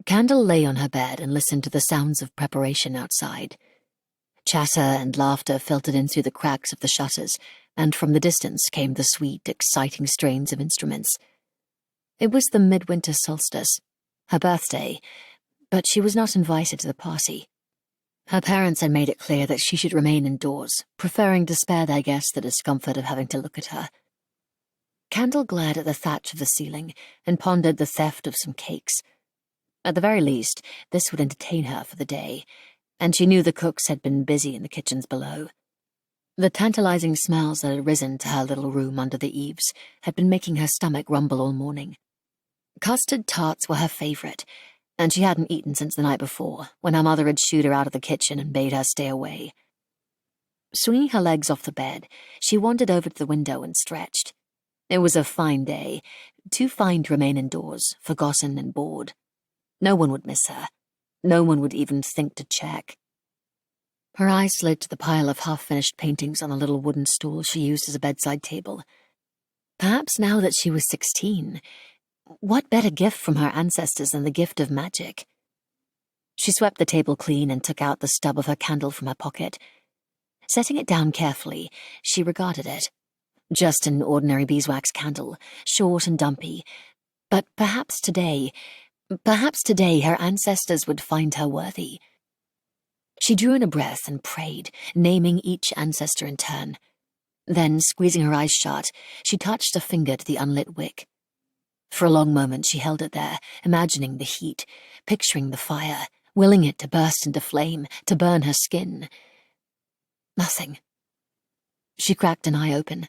Candle lay on her bed and listened to the sounds of preparation outside. Chatter and laughter filtered in through the cracks of the shutters, and from the distance came the sweet, exciting strains of instruments. It was the midwinter solstice, her birthday, but she was not invited to the party. Her parents had made it clear that she should remain indoors, preferring to spare their guests the discomfort of having to look at her. Candle glared at the thatch of the ceiling and pondered the theft of some cakes. At the very least, this would entertain her for the day, and she knew the cooks had been busy in the kitchens below. The tantalizing smells that had risen to her little room under the eaves had been making her stomach rumble all morning. Custard tarts were her favourite, and she hadn't eaten since the night before, when her mother had shooed her out of the kitchen and bade her stay away. Swinging her legs off the bed, she wandered over to the window and stretched. It was a fine day, too fine to remain indoors, forgotten and bored. No one would miss her. No one would even think to check. Her eyes slid to the pile of half-finished paintings on the little wooden stool she used as a bedside table. Perhaps now that she was 16, what better gift from her ancestors than the gift of magic? She swept the table clean and took out the stub of her candle from her pocket. Setting it down carefully, she regarded it. Just an ordinary beeswax candle, short and dumpy. But perhaps today her ancestors would find her worthy. She drew in a breath and prayed, naming each ancestor in turn. Then, squeezing her eyes shut, she touched a finger to the unlit wick. For a long moment she held it there, imagining the heat, picturing the fire, willing it to burst into flame, to burn her skin. Nothing. She cracked an eye open.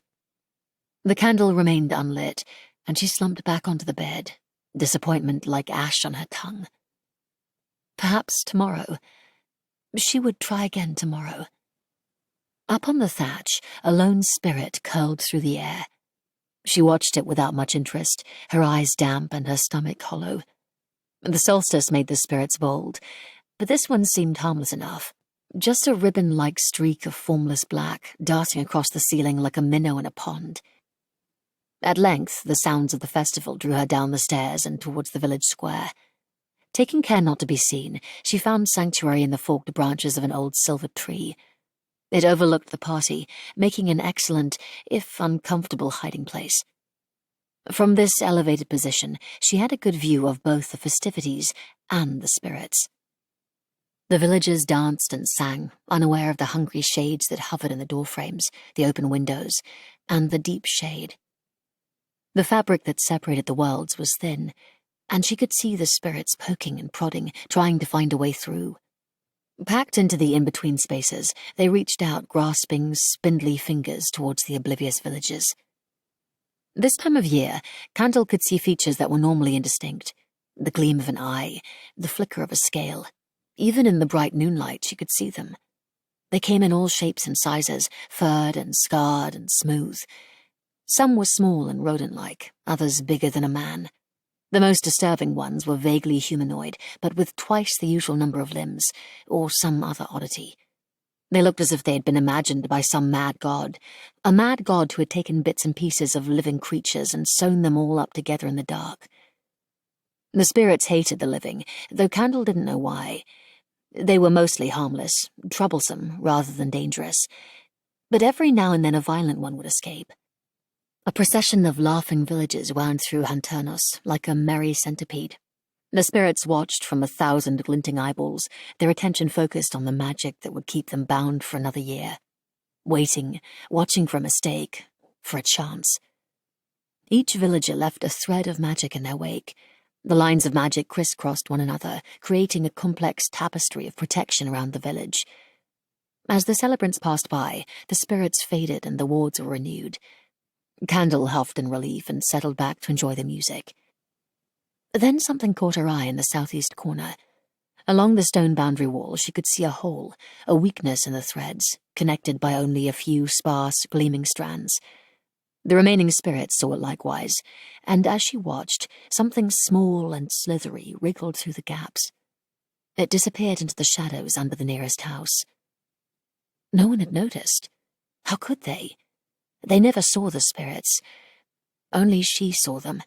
The candle remained unlit, and she slumped back onto the bed, disappointment like ash on her tongue. Perhaps tomorrow. She would try again tomorrow. Up on the thatch, a lone spirit curled through the air. She watched it without much interest, her eyes damp and her stomach hollow. The solstice made the spirits bold, but this one seemed harmless enough. Just a ribbon-like streak of formless black, darting across the ceiling like a minnow in a pond. At length, the sounds of the festival drew her down the stairs and towards the village square. Taking care not to be seen, she found sanctuary in the forked branches of an old silver tree. It overlooked the party, making an excellent, if uncomfortable, hiding place. From this elevated position, she had a good view of both the festivities and the spirits. The villagers danced and sang, unaware of the hungry shades that hovered in the doorframes, the open windows, and the deep shade. The fabric that separated the worlds was thin, and she could see the spirits poking and prodding, trying to find a way through. Packed into the in-between spaces, they reached out grasping, spindly fingers towards the oblivious villagers. This time of year, Candle could see features that were normally indistinct. The gleam of an eye, the flicker of a scale. Even in the bright noonlight, she could see them. They came in all shapes and sizes, furred and scarred and smooth. Some were small and rodent-like, others bigger than a man. The most disturbing ones were vaguely humanoid, but with twice the usual number of limbs, or some other oddity. They looked as if they had been imagined by some mad god, a mad god who had taken bits and pieces of living creatures and sewn them all up together in the dark. The spirits hated the living, though Candle didn't know why. They were mostly harmless, troublesome rather than dangerous, but every now and then a violent one would escape. A procession of laughing villagers wound through Hanternos like a merry centipede. The spirits watched from 1,000 glinting eyeballs, their attention focused on the magic that would keep them bound for another year. Waiting, watching for a mistake, for a chance. Each villager left a thread of magic in their wake. The lines of magic crisscrossed one another, creating a complex tapestry of protection around the village. As the celebrants passed by, the spirits faded and the wards were renewed. Candle huffed in relief and settled back to enjoy the music. Then something caught her eye in the southeast corner. Along the stone boundary wall she could see a hole, a weakness in the threads, connected by only a few sparse, gleaming strands. The remaining spirits saw it likewise, and as she watched, something small and slithery wriggled through the gaps. It disappeared into the shadows under the nearest house. No one had noticed. How could they? They never saw the spirits. Only she saw them.